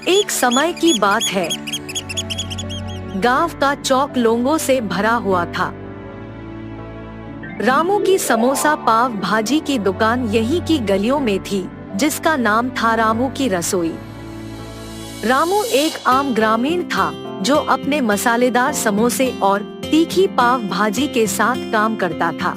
एक समय की बात है। गांव का चौक लोगों से भरा हुआ था। रामू की समोसा पाव भाजी की दुकान यहीं की गलियों में थी, जिसका नाम था रामू की रसोई। रामू एक आम ग्रामीण था जो अपने मसालेदार समोसे और तीखी पाव भाजी के साथ काम करता था।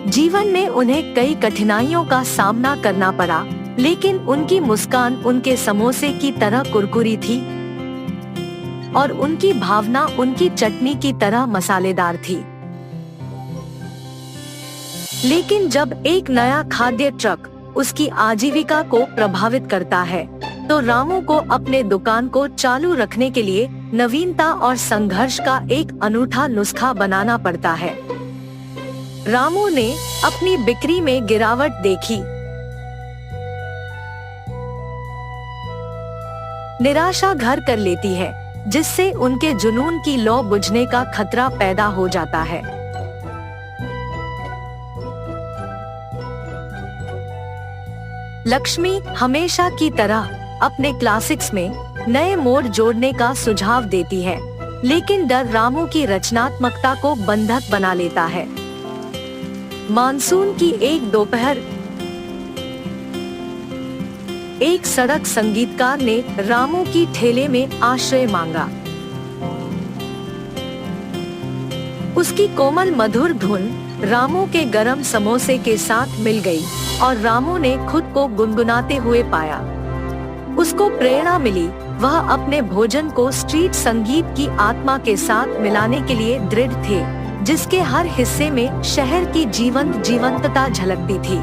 जीवन में उन्हें कई कठिनाइयों का सामना करना पड़ा, लेकिन उनकी मुस्कान उनके समोसे की तरह कुरकुरी थी और उनकी भावना उनकी चटनी की तरह मसालेदार थी। लेकिन जब एक नया खाद्य ट्रक उसकी आजीविका को प्रभावित करता है, तो रामू को अपने दुकान को चालू रखने के लिए नवीनता और संघर्ष का एक अनूठा नुस्खा बनाना पड़ता है। रामू ने अपनी बिक्री में गिरावट देखी। निराशा घर कर लेती है, जिससे उनके जुनून की लौ बुझने का खतरा पैदा हो जाता है। लक्ष्मी हमेशा की तरह अपने क्लासिक्स में नए मोड़ जोड़ने का सुझाव देती है, लेकिन डर रामू की रचनात्मकता को बंधक बना लेता है। मानसून की एक दोपहर एक सड़क संगीतकार ने रामू की ठेले में आश्रय मांगा। उसकी कोमल मधुर धुन रामू के गरम समोसे के साथ मिल गई और रामू ने खुद को गुनगुनाते हुए पाया। उसको प्रेरणा मिली। वह अपने भोजन को स्ट्रीट संगीत की आत्मा के साथ मिलाने के लिए दृढ़ थे, जिसके हर हिस्से में शहर की जीवंतता झलकती थी।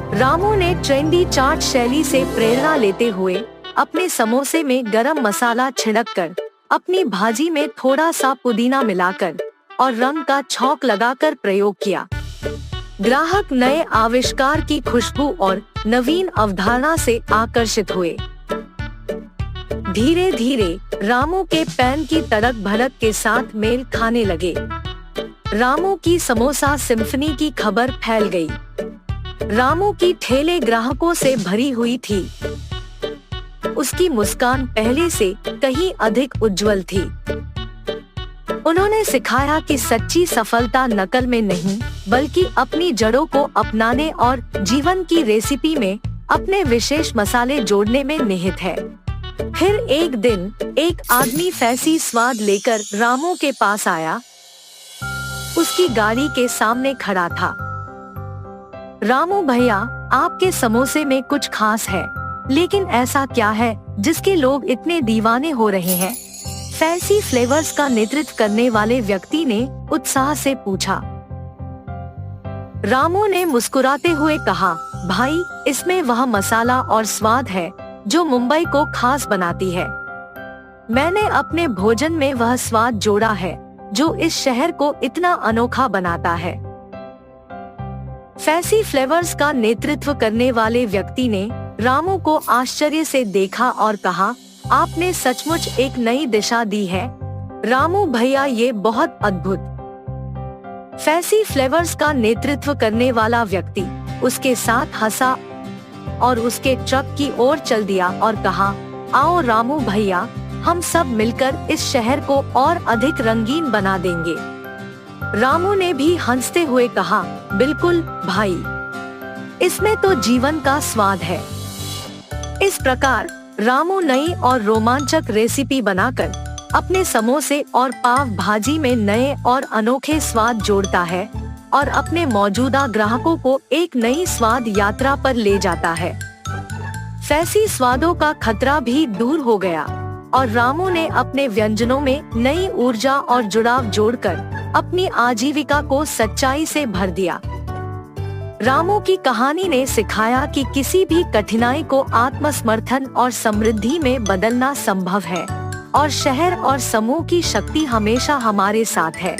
रामू ने ट्रेंडी चाट शैली से प्रेरणा लेते हुए अपने समोसे में गरम मसाला छिड़ककर, अपनी भाजी में थोड़ा सा पुदीना मिलाकर और रंग का छौंक लगाकर प्रयोग किया। ग्राहक नए आविष्कार की खुशबू और नवीन अवधारणा से आकर्षित हुए। धीरे धीरे रामू के पैन की तड़क भड़क के साथ मेल खाने लगे। रामू की समोसा सिम्फनी की खबर फैल गई। रामू की ठेले ग्राहकों से भरी हुई थी। उसकी मुस्कान पहले से कहीं अधिक उज्जवल थी। उन्होंने सिखाया कि सच्ची सफलता नकल में नहीं, बल्कि अपनी जड़ों को अपनाने और जीवन की रेसिपी में अपने विशेष मसाले जोड़ने में निहित है। फिर एक दिन एक आदमी फैंसी स्वाद लेकर रामू के पास आया। उसकी गाड़ी के सामने खड़ा था। रामू भैया, आपके समोसे में कुछ खास है, लेकिन ऐसा क्या है जिसके लोग इतने दीवाने हो रहे हैं? फैंसी फ्लेवर्स का नेतृत्व करने वाले व्यक्ति ने उत्साह से पूछा। रामू ने मुस्कुराते हुए कहा, भाई, इसमें वह मसाला और स्वाद है जो मुंबई को खास बनाती है। मैंने अपने भोजन में वह स्वाद जोड़ा है जो इस शहर को इतना अनोखा बनाता है। फैंसी फ्लेवर्स का नेतृत्व करने वाले व्यक्ति ने रामू को आश्चर्य से देखा और कहा, आपने सचमुच एक नई दिशा दी है रामू भैया, ये बहुत अद्भुत। फैंसी फ्लेवर्स का नेतृत्व करने वाला व्यक्ति उसके साथ हंसा और उसके ट्रक की ओर चल दिया और कहा, आओ रामू भैया, हम सब मिलकर इस शहर को और अधिक रंगीन बना देंगे। रामू ने भी हंसते हुए कहा, बिल्कुल भाई, इसमें तो जीवन का स्वाद है। इस प्रकार रामू नई और रोमांचक रेसिपी बनाकर अपने समोसे और पाव भाजी में नए और अनोखे स्वाद जोड़ता है और अपने मौजूदा ग्राहकों को एक नई स्वाद यात्रा पर ले जाता है। फैंसी स्वादों का खतरा भी दूर हो गया और रामू ने अपने व्यंजनों में नई ऊर्जा और जुड़ाव जोड़कर अपनी आजीविका को सच्चाई से भर दिया। रामू की कहानी ने सिखाया कि किसी भी कठिनाई को आत्मसमर्थन और समृद्धि में बदलना संभव है और शहर और समूह की शक्ति हमेशा हमारे साथ है।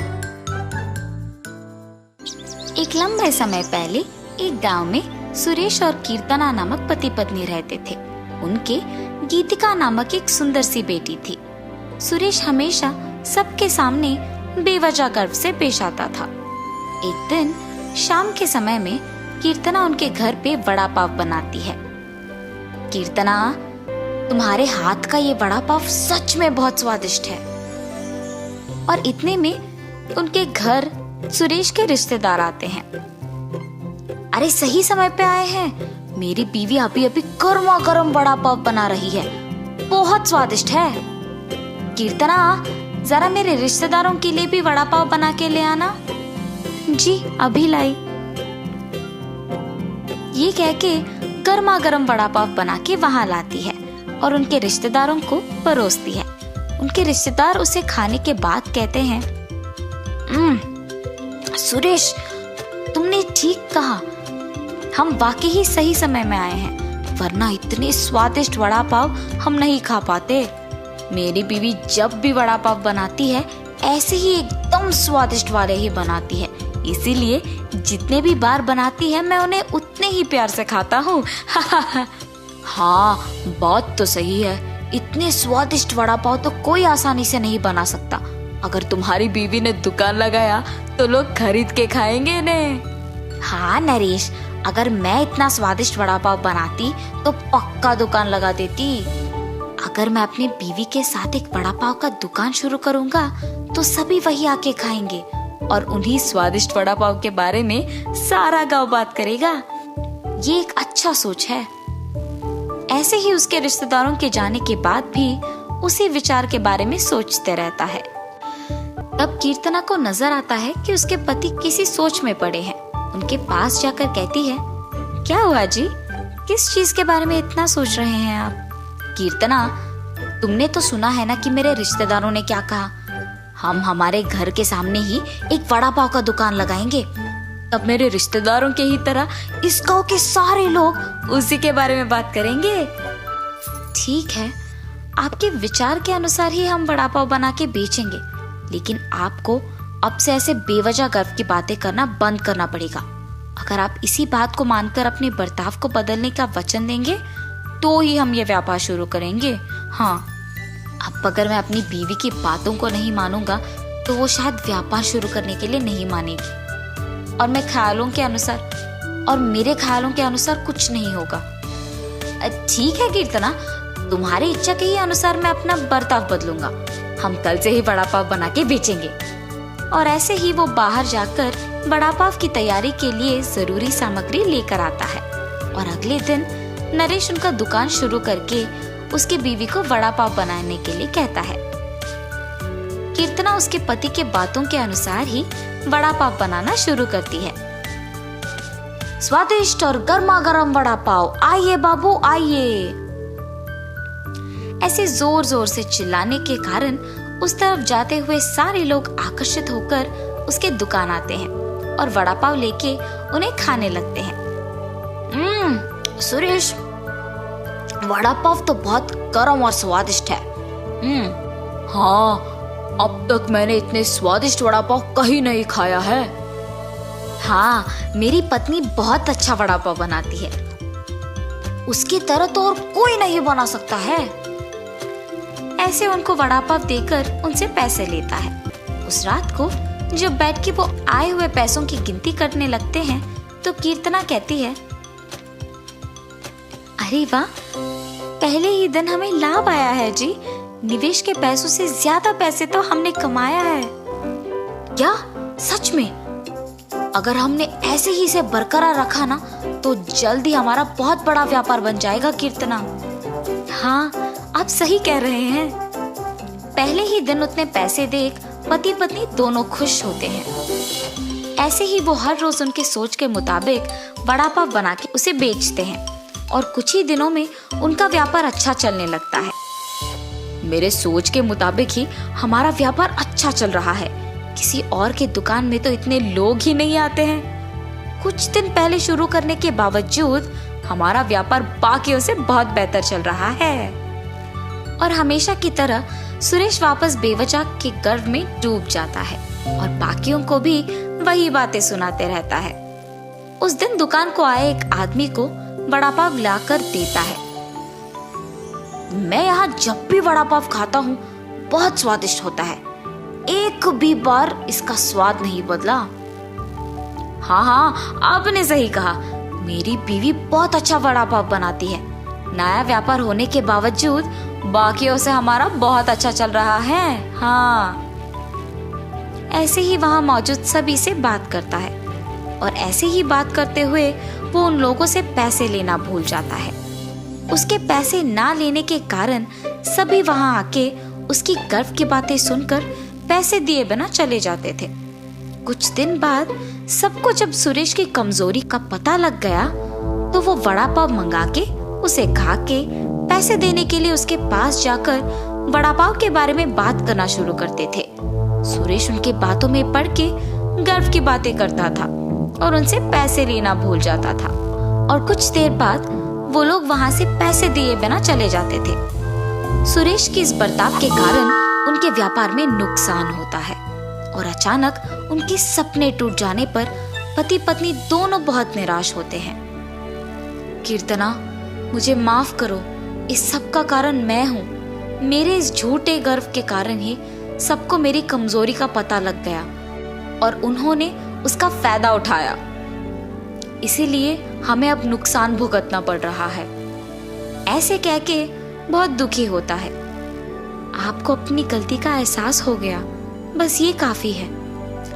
एक लंबे समय पहले एक गांव में सुरेश और कीर्तना नामक पति पत्नी रहते थे। उनके गीतिका नामक एक सुंदर सी बेटी थी। सुरेश हमेशा सबके सामने बेवजह गर्व से पेश आता था। एक दिन शाम के समय में कीर्तना उनके घर पे वड़ा पाव बनाती है। कीर्तना, तुम्हारे हाथ का ये वड़ा पाव सच में बहुत स्वादिष्ट है। और इतने में उनके घर सुरेश के रिश्तेदार आते हैं। अरे सही समय पे आए हैं, मेरी बीवी अभी अभी गर्मा गर्म वड़ा पाव बना रही है, बहुत स्वादिष्ट है। कीर्तना, जरा मेरे रिश्तेदारों के लिए भी वड़ा पाव बना के ले आना। जी अभी लाई। ये कह के गर्मा गर्म वड़ा पाव बना के वहां लाती है और उनके रिश्तेदारों को परोसती है। उनके रिश्तेदार उसे खाने के बाद कहते हैं, सुरेश, तुमने ठीक कहा, हम वाकई ही सही समय में आए हैं, वरना इतने स्वादिष्ट वड़ा पाव हम नहीं खा पाते। मेरी बीवी जब भी वड़ा पाव बनाती है ऐसे ही एकदम स्वादिष्ट वाले ही बनाती है, इसीलिए जितने भी बार बनाती है मैं उन्हें उतने ही प्यार से खाता हूँ। हाँ, बात तो सही है, इतने स्वादिष्ट वड़ा पाव तो कोई आसानी से नहीं बना सकता। अगर तुम्हारी बीवी ने दुकान लगाया तो लोग खरीद के खाएंगे ने। हाँ नरेश, अगर मैं इतना स्वादिष्ट वड़ा पाव बनाती तो पक्का दुकान लगा देती। अगर मैं अपनी बीवी के साथ एक वड़ा पाव का दुकान शुरू करूंगा तो सभी वही आके खाएंगे और उन्हीं स्वादिष्ट वड़ा पाव के बारे में सारा गांव बात करेगा। ये एक अच्छा सोच है। ऐसे ही उसके रिश्तेदारों के जाने के बाद भी उसी विचार के बारे में सोचते रहता है। तब कीर्तना को नजर आता है कि उसके पति किसी सोच में पड़े हैं। उनके पास जाकर कहती है, क्या हुआ जी, किस चीज के बारे में इतना सोच रहे हैं आप? कीर्तना, तुमने तो सुना है ना कि मेरे रिश्तेदारों ने क्या कहा, हम हमारे घर के सामने ही एक वड़ा पाव का दुकान लगाएंगे। तब मेरे रिश्तेदारों के ही तरह इस गांव के सारे लोग उसी के बारे में बात करेंगे। ठीक है, आपके विचार के अनुसार ही हम वड़ा पाव बना के बेचेंगे, लेकिन आपको अब से ऐसे बेवजह गर्व की बातें करना बंद करना पड़ेगा। अगर आप इसी बात को मानकर अपने बर्ताव को बदलने का वचन देंगे तो ही हम ये व्यापार शुरू करेंगे। हाँ, अब अगर मैं अपनी बीवी की बातों को नहीं मानूंगा तो वो शायद व्यापार शुरू करने के लिए नहीं मानेगी और मैं ख्यालों के अनुसार और मेरे ख्यालों के अनुसार कुछ नहीं होगा। ठीक है कीर्तना, तुम्हारी इच्छा के ही अनुसार मैं अपना बर्ताव बदलूंगा। हम कल से ही वड़ा पाव बना के बेचेंगे। और ऐसे ही वो बाहर जाकर वड़ा पाव की तैयारी के लिए जरूरी सामग्री लेकर आता है और अगले दिन नरेश उनका दुकान शुरू करके उसकी बीवी को वड़ा पाव बनाने के लिए कहता है। कीर्तना उसके पति के बातों के अनुसार ही वड़ा पाव बनाना शुरू करती है। स्वादिष्ट और गर्मा गर्म वड़ा पाव, आइए बाबू आइए। ऐसे जोर जोर से चिल्लाने के कारण उस तरफ जाते हुए सारे लोग आकर्षित होकर उसके दुकान आते हैं और वड़ा पाव लेके उन्हें खाने लगते हैं। सुरेश, वड़ा पाव तो बहुत गर्म और स्वादिष्ट है। हाँ, अब तक मैंने इतने स्वादिष्ट वड़ा पाव कहीं नहीं खाया है। हाँ, मेरी पत्नी बहुत अच्छा वड़ा पाव बनाती है, उसकी तरह तो और कोई नहीं बना सकता है। ऐसे उनको वड़ा पाव देकर उनसे पैसे लेता है। उस रात को जब बैठ के वो आए हुए पैसों की गिनती करने लगते हैं तो कीर्तना कहती है, अरे वाह, पहले ही दिन हमें लाभ आया है जी। निवेश के पैसों से ज्यादा पैसे तो हमने कमाया है। क्या सच में? अगर हमने ऐसे ही इसे बरकरार रखा ना तो जल्द ही हमारा बहुत बड़ा व्यापार बन जाएगा कीर्तना। हाँ, आप सही कह रहे हैं। पहले ही दिन उतने पैसे देख पति पत्नी दोनों खुश होते हैं। ऐसे ही वो हर रोज उनके सोच के मुताबिक वड़ा पाव बना के उसे बेचते हैं और कुछ ही दिनों में उनका व्यापार अच्छा चलने लगता है। मेरे सोच के मुताबिक ही हमारा व्यापार अच्छा चल रहा है। किसी और के दुकान में तो इतने लोग ही नहीं आते हैं। कुछ दिन पहले शुरू करने के बावजूद हमारा व्यापार बाकियों से बहुत बेहतर चल रहा है। और हमेशा की तरह सुरेश वापस बेवजह के गर्व में डूब जाता है और बाकियों को भी वही बातें सुनाते रहता है। उस दिन दुकान को आए एक आदमी को वड़ा पाव लाकर देता है। मैं यहाँ जब भी वड़ा पाव खाता हूँ बहुत स्वादिष्ट होता है, एक भी बार इसका स्वाद नहीं बदला। हाँ हाँ, आपने सही कहा, मेरी बीवी बहुत अच्छा वड़ा पाव बनाती है। नया व्यापार होने के बावजूद बाकियों से हमारा बहुत अच्छा चल रहा है। हाँ। ऐसे ही वहाँ मौजूद सभी से बात करता है और ऐसे ही बात करते हुए वो उन लोगों से पैसे लेना भूल जाता है। उसके पैसे ना लेने के कारण सभी वहाँ आके उसकी गर्व की बातें सुनकर पैसे दिए बिना चले जाते थे। कुछ दिन बाद सबको जब सुरेश की कमजोरी का पता लग गया तो वो वड़ा पाव मंगा के उसे खा के पैसे देने के लिए उसके पास जाकर वड़ा पाव के बारे में बात करना शुरू करते थे। सुरेश उनकी बातों में पड़ के गर्व की बातें करता था और उनसे पैसे लेना भूल जाता था और कुछ देर बाद वो लोग वहाँ से पैसे दिए बिना चले जाते थे। सुरेश के इस बर्ताव के कारण उनके व्यापार में नुकसान होता है और अचानक उनके सपने टूट जाने पर पति पत्नी दोनों बहुत निराश होते हैं। कीर्तना, मुझे माफ करो, इस सब का कारण मैं हूँ। मेरे इस झूठे गर्व के कारण ही सबको मेरी कमजोरी का पता लग गया और उन्होंने उसका फायदा उठाया। इसीलिए हमें अब नुकसान भुगतना पड़ रहा है। ऐसे कह के बहुत दुखी होता है। आपको अपनी गलती का एहसास हो गया, बस ये काफी है।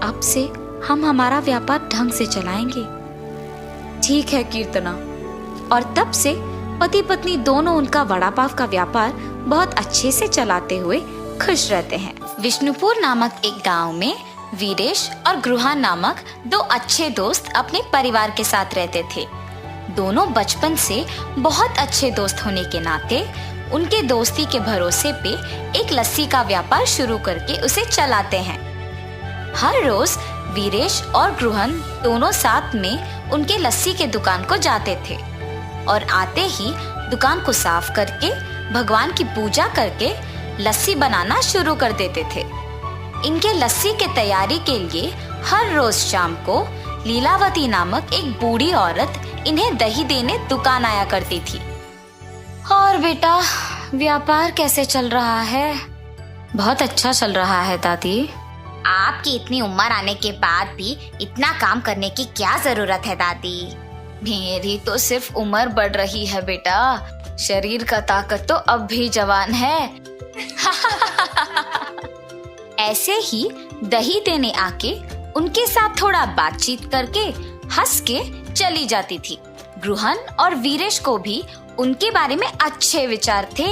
अब से हम हमारा व्यापार ढंग से चलाएंगे। ठीक है कीर्तना। और तब से पति पत्नी दोनों उनका वड़ा पाव का व्यापार बहुत अच्छे से चलाते हुए खुश रहते हैं। विष्णुपुर नामक एक गांव में वीरेश और गृहा नामक दो अच्छे दोस्त अपने परिवार के साथ रहते थे। दोनों बचपन से बहुत अच्छे दोस्त होने के नाते उनके दोस्ती के भरोसे पे एक लस्सी का व्यापार शुरू करके उसे चलाते हैं। हर रोज वीरेश और गृहन दोनों साथ में उनके लस्सी के दुकान को जाते थे और आते ही दुकान को साफ करके भगवान की पूजा करके लस्सी बनाना शुरू कर देते थे। इनके लस्सी के तैयारी के लिए हर रोज शाम को लीलावती नामक एक बूढ़ी औरत इन्हें दही देने दुकान आया करती थी। और बेटा, व्यापार कैसे चल रहा है? बहुत अच्छा चल रहा है दादी। आपकी इतनी उम्र आने के बाद भी इतना काम करने की क्या जरूरत है दादी? मेरी तो सिर्फ उम्र बढ़ रही है बेटा, शरीर का ताकत तो अब भी जवान है। ऐसे ही दही देने आके उनके साथ थोड़ा बातचीत करके हंस के चली जाती थी। गृहन और वीरेश को भी उनके बारे में अच्छे विचार थे।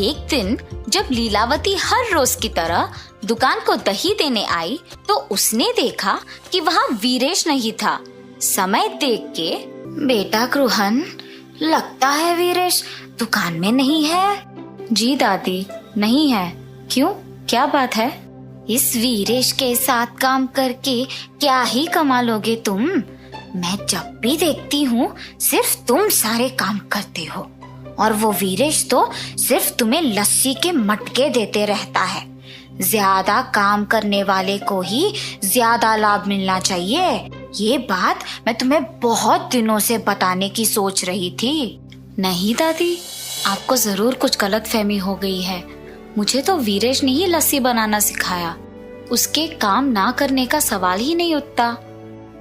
एक दिन जब लीलावती हर रोज की तरह दुकान को दही देने आई तो उसने देखा कि वहाँ वीरेश नहीं था। समय देख के, बेटा गृहन, लगता है वीरेश दुकान में नहीं है। जी दादी, नहीं है। क्यों, क्या बात है? इस वीरेश के साथ काम करके क्या ही कमा लोगे तुम? मैं जब भी देखती हूँ सिर्फ तुम सारे काम करते हो और वो वीरेश तो सिर्फ तुम्हें लस्सी के मटके देते रहता है। ज्यादा काम करने वाले को ही ज्यादा लाभ मिलना चाहिए। ये बात मैं तुम्हें बहुत दिनों से बताने की सोच रही थी। नहीं दादी, आपको जरूर कुछ गलतफहमी हो गई है। मुझे तो वीरेश ने ही लस्सी बनाना सिखाया। उसके काम ना करने का सवाल ही नहीं उठता।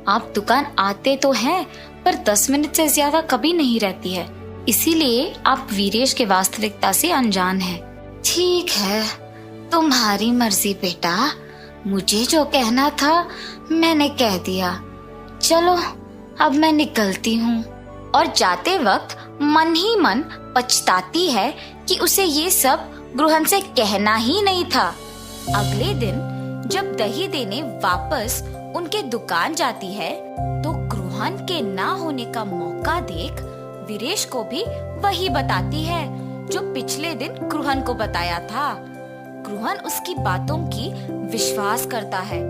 आप दुकान आते तो हैं, पर 10 मिनट से ज्यादा कभी नहीं रहती है। इसीलिए आप वीरेश के वास्तविकता से अनजान हैं। ठीक है, तुम्हारी मर्जी बेटा। मुझे जो कहना था मैंने कह दिया। चलो अब मैं निकलती हूँ। और जाते वक्त मन ही मन पछताती है कि उसे ये सब गृहन से कहना ही नहीं था। अगले दिन जब दही देने वापस उनके दुकान जाती है तो गृहन के ना होने का मौका देख वीरेश को भी वही बताती है जो पिछले दिन गृहन को बताया था। गृहन उसकी बातों की विश्वास करता है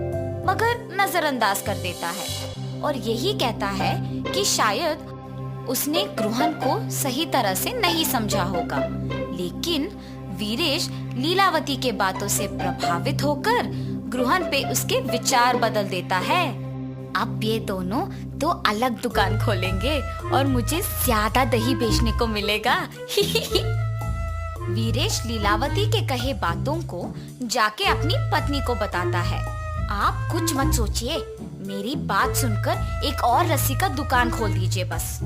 मगर नजरअंदाज कर देता है और यही कहता है कि शायद उसने गृहन को सही तरह से नहीं समझा होगा। लेकिन वीरेश लीलावती के बातों से प्रभावित होकर गृहन पे उसके विचार बदल देता है। अब ये दोनों दो अलग दुकान खोलेंगे और मुझे ज्यादा दही बेचने को मिलेगा। वीरेश लीलावती के कहे बातों को जाके अपनी पत्नी को बताता है। आप कुछ मत सोचिए, मेरी बात सुनकर एक और लस्सी का दुकान खोल दीजिए बस।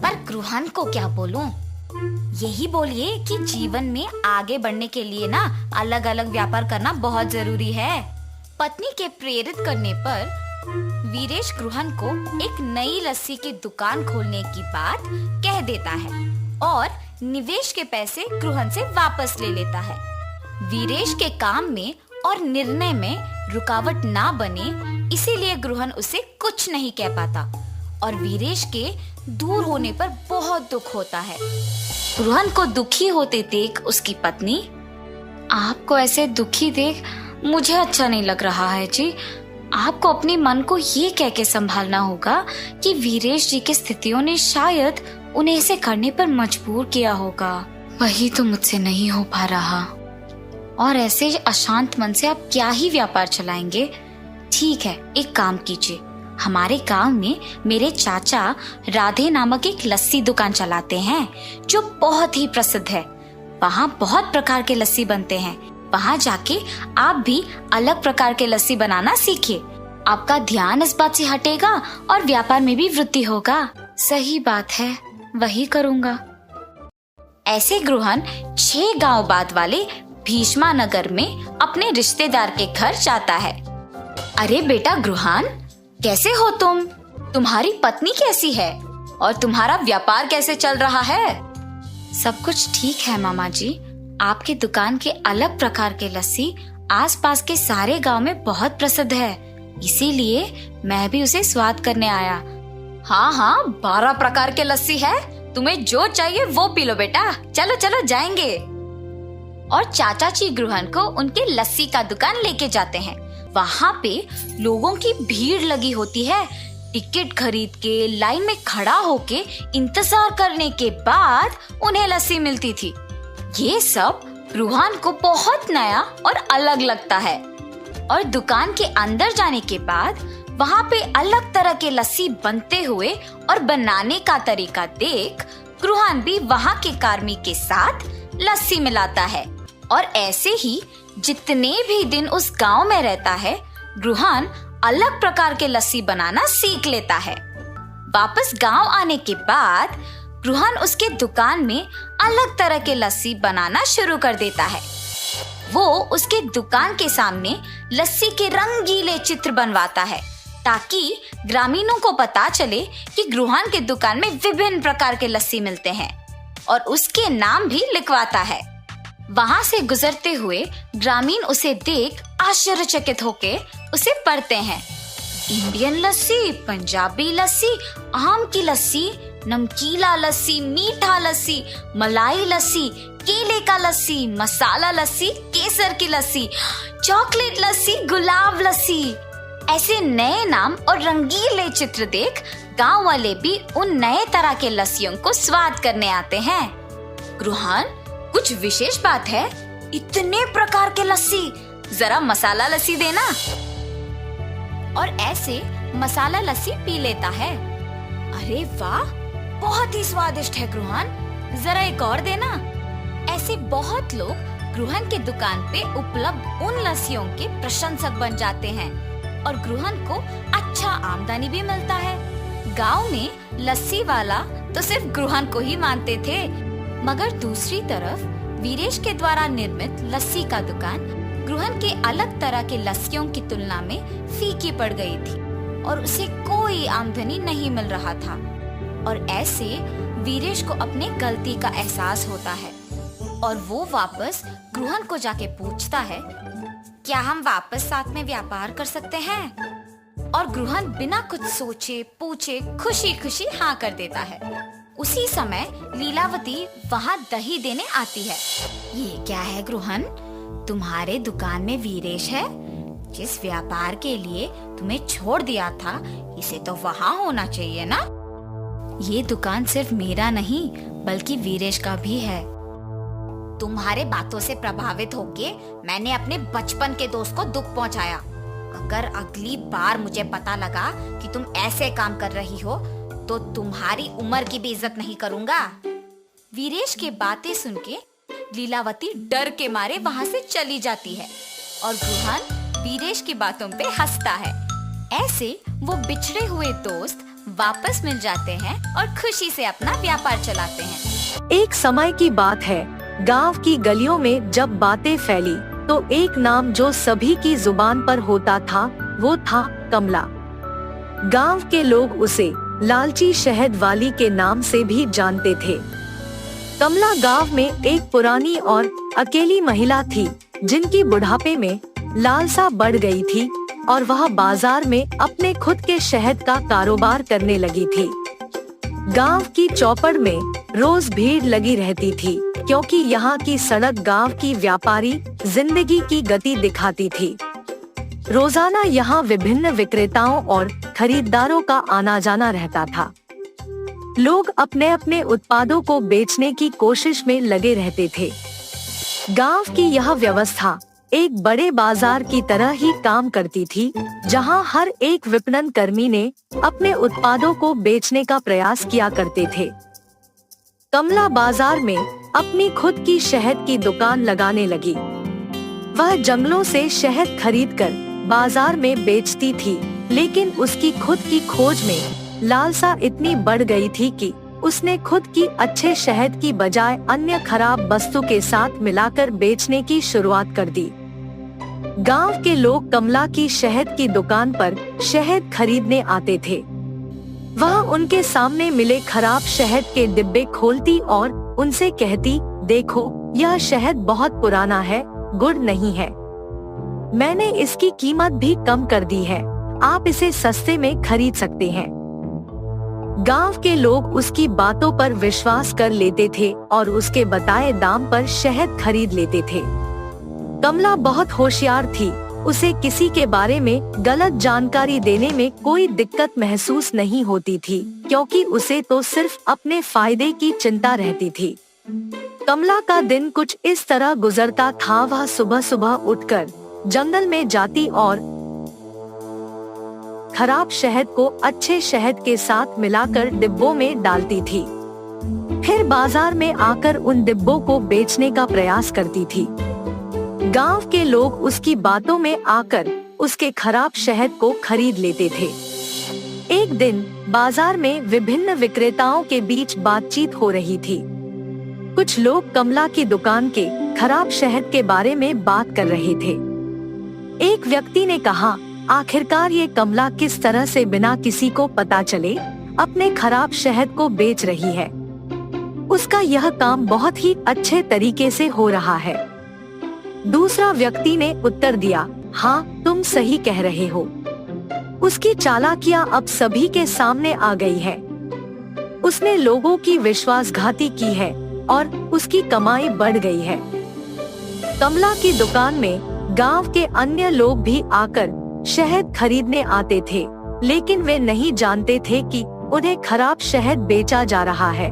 पर गृहन को क्या बोलूं? यही बोलिए कि जीवन में आगे बढ़ने के लिए ना अलग अलग व्यापार करना बहुत जरूरी है। पत्नी के प्रेरित करने पर वीरेश गृहन को एक नई लस्सी की दुकान खोलने की बात कह देता है और निवेश के पैसे गृहन से वापस ले लेता है। वीरेश के काम में और निर्णय में रुकावट ना बने, इसीलिए गृहन उसे कुछ नहीं कह पाता और वीरेश के दूर होने पर बहुत दुख होता है। गृहन को दुखी होते देख उसकी पत्नी, आपको ऐसे दुखी देख मुझे अच्छा नहीं लग रहा है जी। आपको अपने मन को ये कह के संभालना होगा कि वीरेश जी की स्थितियों ने शायद उन्हें ऐसे करने पर मजबूर किया होगा। वही तो मुझसे नहीं हो पा रहा और ऐसे अशांत मन से आप क्या ही व्यापार चलाएंगे। ठीक है, एक काम कीजिए, हमारे गांव में मेरे चाचा राधे नामक एक लस्सी दुकान चलाते हैं जो बहुत ही प्रसिद्ध है। वहाँ बहुत प्रकार के लस्सी बनते हैं। वहाँ जाके आप भी अलग प्रकार के लस्सी बनाना सीखिए। आपका ध्यान इस बात से हटेगा और व्यापार में भी वृद्धि होगा। सही बात है, वही करूँगा। ऐसे गृहन 6 गांव बाद वाले भीष्मा नगर में अपने रिश्तेदार के घर जाता है। अरे बेटा गृहन, कैसे हो तुम? तुम्हारी पत्नी कैसी है और तुम्हारा व्यापार कैसे चल रहा है? सब कुछ ठीक है मामा जी। आपके दुकान के अलग प्रकार के लस्सी आसपास के सारे गांव में बहुत प्रसिद्ध है, इसीलिए मैं भी उसे स्वाद करने आया। हाँ, 12 प्रकार के लस्सी है। तुम्हें जो चाहिए वो पी लो बेटा। चलो चलो जाएंगे। और चाचा जी गृहन को उनके लस्सी का दुकान लेके जाते हैं। वहाँ पे लोगों की भीड़ लगी होती है। टिकट खरीद के लाइन में खड़ा होके इंतजार करने के बाद उन्हें लस्सी मिलती थी। ये सब गृहन को बहुत नया और अलग लगता है। और दुकान के अंदर जाने के बाद वहाँ पे अलग तरह के लस्सी बनते हुए और बनाने का तरीका देख गृहन भी वहाँ के कार्मिक के साथ लस्सी मिलाता है। और ऐसे ही जितने भी दिन उस गांव में रहता है, गृहन अलग प्रकार के लस्सी बनाना सीख लेता है। वापस गांव आने के बाद गृहन उसके दुकान में अलग तरह के लस्सी बनाना शुरू कर देता है। वो उसके दुकान के सामने लस्सी के रंगीले चित्र बनवाता है ताकि ग्रामीणों को पता चले कि गृहन के दुकान में विभिन्न प्रकार के लस्सी मिलते हैं, और उसके नाम भी लिखवाता है। वहाँ से गुजरते हुए ग्रामीण उसे देख आश्चर्यचकित होके उसे पढ़ते हैं। इंडियन लस्सी, पंजाबी लस्सी, आम की लस्सी, नमकीला लस्सी, मीठा लस्सी, मलाई लस्सी, केले का लस्सी, मसाला लस्सी, केसर की लस्सी, चॉकलेट लस्सी, गुलाब लस्सी। ऐसे नए नाम और रंगीले चित्र देख गांव वाले भी उन नए तरह के लस्सियों को स्वाद करने आते हैं। गृहन, कुछ विशेष बात है? इतने प्रकार के लस्सी, जरा मसाला लस्सी देना। और ऐसे मसाला लस्सी पी लेता है। अरे वाह, बहुत ही स्वादिष्ट है गृहन, जरा एक और देना। ऐसे बहुत लोग गृहन के दुकान पे उपलब्ध उन लस्सियों के प्रशंसक बन जाते हैं और गृहन को अच्छा आमदनी भी मिलता है। गांव में लस्सी वाला तो सिर्फ गृहन को ही मानते थे, मगर दूसरी तरफ वीरेश के द्वारा निर्मित लस्सी का दुकान गृहन के अलग तरह के लस्सियों की तुलना में फीकी पड़ गई थी और उसे कोई आमदनी नहीं मिल रहा था। और ऐसे वीरेश को अपने गलती का एहसास होता है और वो वापस गृहन को जाके पूछता है, क्या हम वापस साथ में व्यापार कर सकते हैं? और गृहन बिना कुछ सोचे पूछे खुशी खुशी हाँ कर देता है। उसी समय लीलावती वहाँ दही देने आती है। ये क्या है गृहन, तुम्हारे दुकान में वीरेश है? जिस व्यापार के लिए तुम्हें छोड़ दिया था, इसे तो वहाँ होना चाहिए ना। ये दुकान सिर्फ मेरा नहीं बल्कि वीरेश का भी है। तुम्हारे बातों से प्रभावित होके मैंने अपने बचपन के दोस्त को दुख पहुंचाया। अगर अगली बार मुझे पता लगा कि तुम ऐसे काम कर रही हो तो तुम्हारी उम्र की भी इज्जत नहीं करूंगा। वीरेश की बातें सुन के लीलावती डर के मारे वहां से चली जाती है और गृहन वीरेश की बातों पे हंसता है। ऐसे वो बिछड़े हुए दोस्त वापस मिल जाते हैं और खुशी से अपना व्यापार चलाते हैं। एक समय की बात है, गांव की गलियों में जब बातें फैली तो एक नाम जो सभी की जुबान पर होता था वो था कमला। गांव के लोग उसे लालची शहद वाली के नाम से भी जानते थे। कमला गांव में एक पुरानी और अकेली महिला थी जिनकी बुढ़ापे में लालसा बढ़ गई थी और वह बाजार में अपने खुद के शहद का कारोबार करने लगी थी। गांव की चौपड़ में रोज भीड़ लगी रहती थी क्योंकि यहाँ की सड़क गांव की व्यापारी जिंदगी की गति दिखाती थी। रोजाना यहाँ विभिन्न विक्रेताओं और खरीदारों का आना जाना रहता था। लोग अपने अपने उत्पादों को बेचने की कोशिश में लगे रहते थे। गांव की यह व्यवस्था एक बड़े बाजार की तरह ही काम करती थी, जहां हर एक विपणन कर्मी ने अपने उत्पादों को बेचने का प्रयास किया करते थे। कमला बाजार में अपनी खुद की शहद की दुकान लगाने लगी। वह जंगलों से शहद खरीदकर बाजार में बेचती थी, लेकिन उसकी खुद की खोज में लालसा इतनी बढ़ गई थी कि उसने खुद की अच्छे शहद की बजाय अन्य खराब वस्तु के साथ मिलाकर बेचने की शुरुआत कर दी। गांव के लोग कमला की शहद की दुकान पर शहद खरीदने आते थे। वह उनके सामने मिले खराब शहद के डिब्बे खोलती और उनसे कहती, देखो यह शहद बहुत पुराना है, गुड़ नहीं है। मैंने इसकी कीमत भी कम कर दी है, आप इसे सस्ते में खरीद सकते हैं। गांव के लोग उसकी बातों पर विश्वास कर लेते थे और उसके बताए दाम पर शहद खरीद लेते थे। कमला बहुत होशियार थी, उसे किसी के बारे में गलत जानकारी देने में कोई दिक्कत महसूस नहीं होती थी, क्योंकि उसे तो सिर्फ अपने फायदे की चिंता रहती थी। कमला का दिन कुछ इस तरह गुजरता था। वह सुबह सुबह उठकर जंगल में जाती और खराब शहद को अच्छे शहद के साथ मिलाकर डिब्बों में डालती थी। फिर बाजार में आकर उन डिब्बों को बेचने का प्रयास करती थी। गांव के लोग उसकी बातों में आकर उसके खराब शहद को खरीद लेते थे। एक दिन बाजार में विभिन्न विक्रेताओं के बीच बातचीत हो रही थी। कुछ लोग कमला की दुकान के खराब शहद के बारे में बात कर रहे थे। एक व्यक्ति ने कहा, आखिरकार ये कमला किस तरह से बिना किसी को पता चले अपने खराब शहद को बेच रही है। उसका यह काम बहुत ही अच्छे तरीके से हो रहा है। दूसरा व्यक्ति ने उत्तर दिया, हाँ तुम सही कह रहे हो। उसकी चालाकियां अब सभी के सामने आ गई है। उसने लोगों की विश्वासघाती की है और उसकी कमाई बढ़ गई है। कमला की दुकान में गांव के अन्य लोग भी आकर शहद खरीदने आते थे, लेकिन वे नहीं जानते थे कि उन्हें खराब शहद बेचा जा रहा है।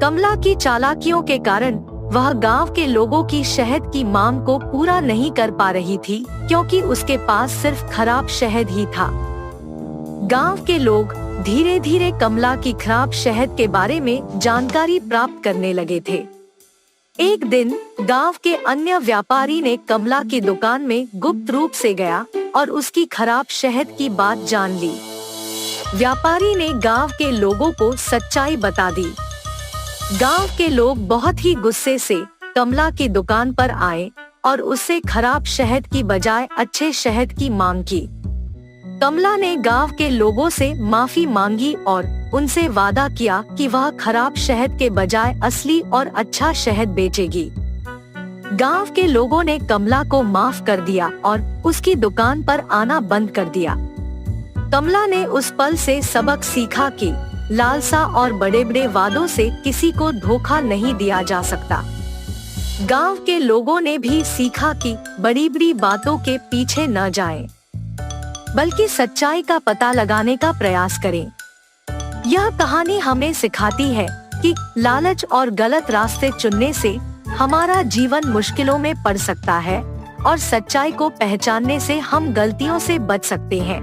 कमला की चालाकियों के कारण वह गांव के लोगों की शहद की मांग को पूरा नहीं कर पा रही थी, क्योंकि उसके पास सिर्फ खराब शहद ही था। गांव के लोग धीरे धीरे कमला की खराब शहद के बारे में जानकारी प्राप्त करने लगे थे। एक दिन गांव के अन्य व्यापारी ने कमला की दुकान में गुप्त रूप से गया और उसकी खराब शहद की बात जान ली। व्यापारी ने गांव के लोगों को सच्चाई बता दी। गांव के लोग बहुत ही गुस्से से कमला की दुकान पर आए और उससे खराब शहद की बजाय अच्छे शहद की मांग की। कमला ने गांव के लोगों से माफी मांगी और उनसे वादा किया कि वह खराब शहद के बजाय असली और अच्छा शहद बेचेगी। गांव के लोगों ने कमला को माफ कर दिया और उसकी दुकान पर आना बंद कर दिया। कमला ने उस पल से सबक सीखा कि लालसा और बड़े बड़े वादों से किसी को धोखा नहीं दिया जा सकता। गांव के लोगों ने भी सीखा कि बड़ी बड़ी बातों के पीछे न जाएं, बल्कि सच्चाई का पता लगाने का प्रयास करें। यह कहानी हमें सिखाती है कि लालच और गलत रास्ते चुनने से हमारा जीवन मुश्किलों में पड़ सकता है और सच्चाई को पहचानने से हम गलतियों से बच सकते हैं।